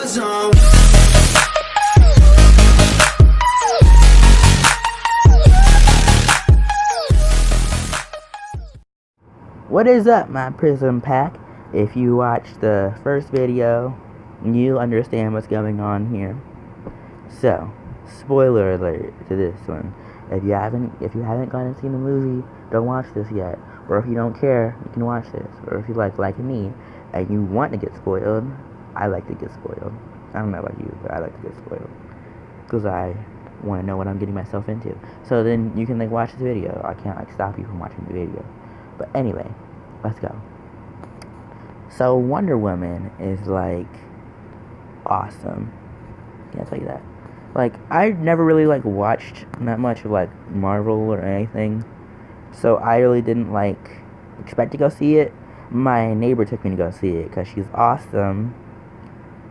zone. What is up, my Prism Pack? If you watched the first video, you understand what's going on here. So, spoiler alert to this one. If you haven't gone and seen the movie, don't watch this yet. Or if you don't care, you can watch this. Or if you like me and you want to get spoiled, I like to get spoiled. I don't know about you, but I like to get spoiled because I want to know what I'm getting myself into. So then you can watch this video. I can't stop you from watching the video. But anyway, let's go. So WonderWoman is awesome. Can't tell you that. I never really watched that much of Marvel or anything. So I really didn't expect to go see it. My neighbor took me to go see it because she's awesome.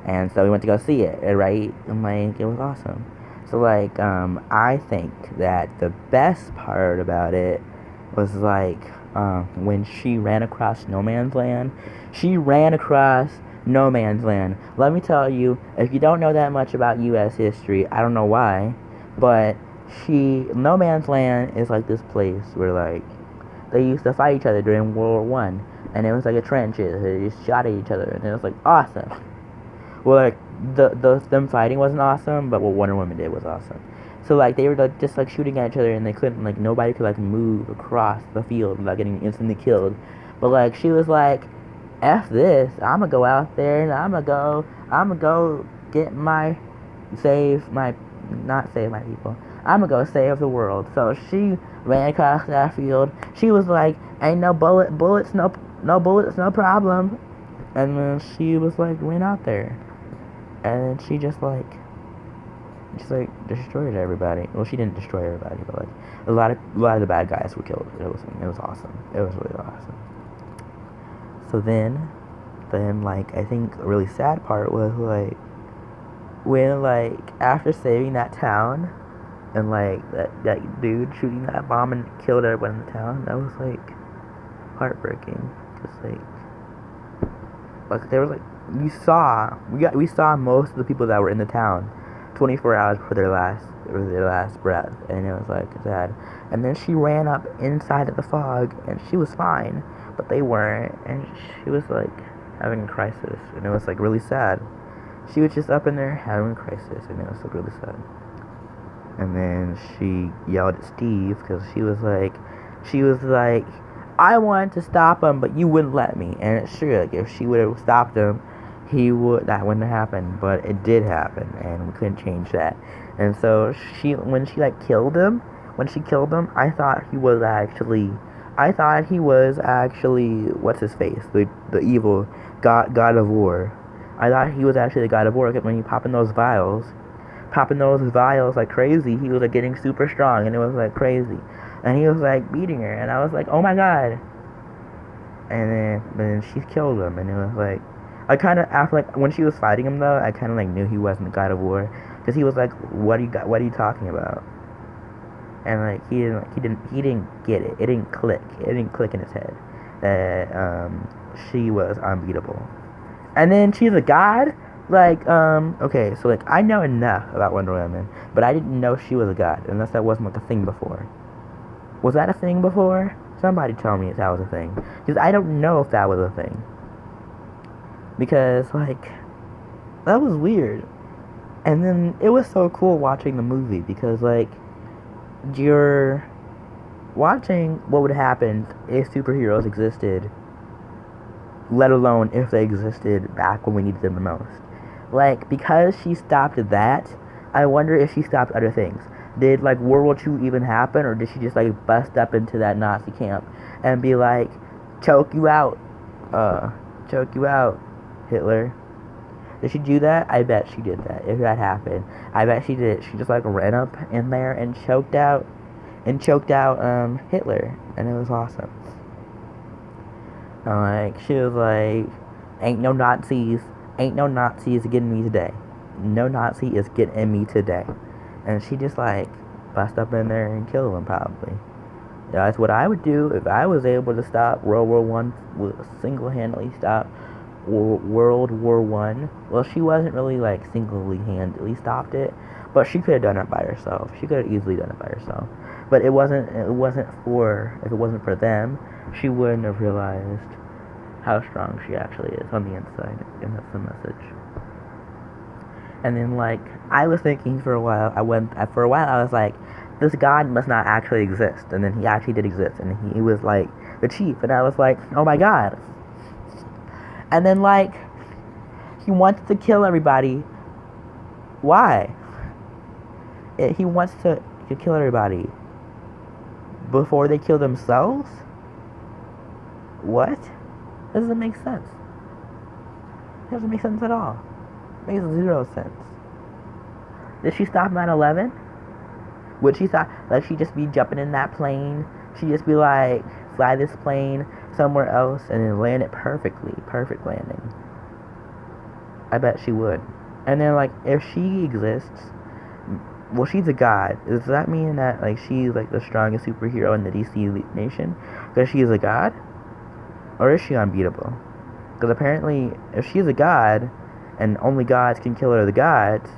And so we went to go see it, right? And it was awesome. So I think that the best part about it was when she ran across no man's land. She ran across no man's land. Let me tell you, if you don't know that much about U.S. history, I don't know why, but no man's land is this place where they used to fight each other during World War I, and it was a trenches. They just shot at each other, and it was awesome. Well, them fighting wasn't awesome, but what Wonder Woman did was awesome. So they were just shooting at each other, and they couldn't nobody could move across the field without getting instantly killed. But she was F this, I'ma go out there and I'ma go get not save my people. I'ma go save the world. So she ran across that field. She was ain't no bullets, no problem. And then she was went out there, and she just destroyed everybody. Well, she didn't destroy everybody, but a lot of the bad guys were killed. It was awesome. It was really awesome. So then I think a really sad part was when after saving that town and that dude shooting that bomb and killed everyone in the town, that was heartbreaking. Just there was we saw most of the people that were in the town 24 hours before their last breath, and it was sad. And then she ran up inside of the fog, and she was fine, but they weren't, and she was having a crisis, and it was really sad. She was just up in there having a crisis, and it was really sad. And then she yelled at Steve because she was I wanted to stop him, but you wouldn't let me. And it's true, if she would have stopped him, that wouldn't have happened, but it did happen, and we couldn't change that. And so when she killed him, I thought he was actually what's his face, the evil god of war. I thought he was actually the god of war, because when he popping those vials like crazy, he was getting super strong, and it was crazy, and he was beating her, and I was oh my god. And then she killed him, and it was I kind of, after when she was fighting him though, I kind of knew he wasn't the god of war, because he was what are you talking about? And he didn't get it. It didn't click in his head that she was unbeatable. And then she's a god. Okay, so I know enough about Wonder Woman, but I didn't know she was a god, unless that wasn't a thing before. Was that a thing before? Somebody tell me if that was a thing, because I don't know if that was a thing. Because that was weird. And then it was so cool watching the movie, because you're watching what would happen if superheroes existed, let alone if they existed back when we needed them the most. Because she stopped that, I wonder if she stopped other things. Did World War II even happen, or did she just bust up into that Nazi camp and be choke you out, Hitler? Did she do that? I bet she did that. If that happened, I bet she did. She just ran up in there and choked out Hitler, and it was awesome. She was ain't no Nazis getting me today. No Nazi is getting me today. And she just bust up in there and kill him, probably. That's what I would do if I was able to stop World War I, single-handedly stop World War One. Well, she wasn't really like single-handedly stopped it, but she could have done it by herself. She could have easily done it by herself. But it wasn't. It wasn't for. If it wasn't for them, she wouldn't have realized how strong she actually is on the inside. And that's the message. And then like I was thinking for a while. For a while I was like, this God must not actually exist. And then he actually did exist, and he was like the chief. And I was like, oh my God. And then like he wants to kill everybody. Why? He wants to kill everybody before they kill themselves? What? That doesn't make sense. It doesn't make sense at all. It makes zero sense. Did she stop 9/11? Would she stop? Like, she just be jumping in that plane? She just be like, fly this plane somewhere else and then land it perfectly. Perfect landing. I bet she would. And then, like, if she exists, well, she's a god. Does that mean that, like, she's, like, the strongest superhero in the DC nation? Because she is a god? Or is she unbeatable? Because apparently, if she's a god, and only gods can kill other gods,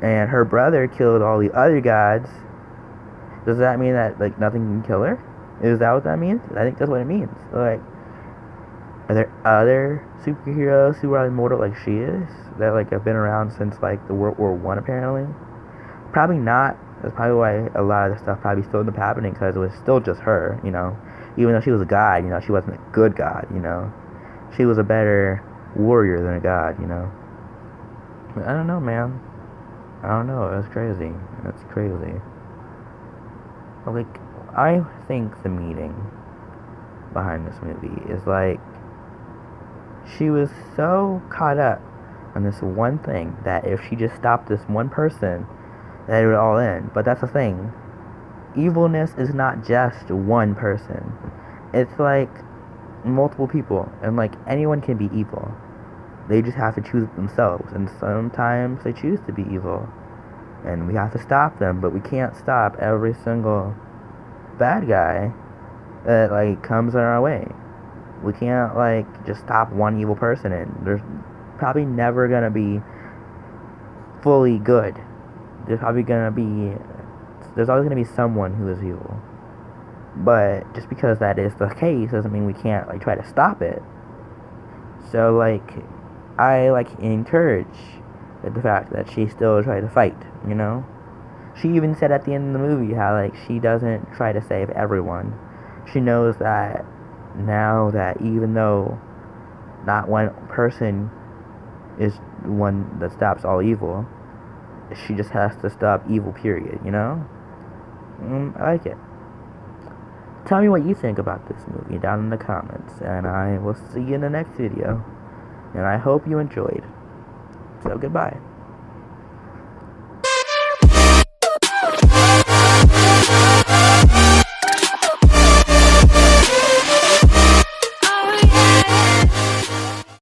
and her brother killed all the other gods, does that mean that, like, nothing can kill her? Is that what that means? I think that's what it means. Like, are there other superheroes who are immortal like she is? That, like, have been around since, like, the World War One, apparently? Probably not. That's probably why a lot of the stuff probably still ended up happening, because it was still just her, you know? Even though she was a god, you know, she wasn't a good god, you know? She was a better warrior than a god, you know? But I don't know, man. I don't know. That's crazy. That's crazy. Like, I think the meaning behind this movie is, like, she was so caught up on this one thing that if she just stopped this one person, that it would all end. But that's the thing. Evilness is not just one person. It's like multiple people, and like anyone can be evil. They just have to choose it themselves, and sometimes they choose to be evil, and we have to stop them. But we can't stop every single bad guy that like comes in our way. We can't like just stop one evil person, and there's probably never gonna be fully good. There's always gonna be someone who is evil. But just because that is the case doesn't mean we can't like try to stop it. So like I like encourage the fact that she still tried to fight, you know? She even said at the end of the movie how like she doesn't try to save everyone. She knows that now that even though not one person is the one that stops all evil, she just has to stop evil, period, you know? I like it. Tell me what you think about this movie down in the comments, and I will see you in the next video. And I hope you enjoyed. So goodbye.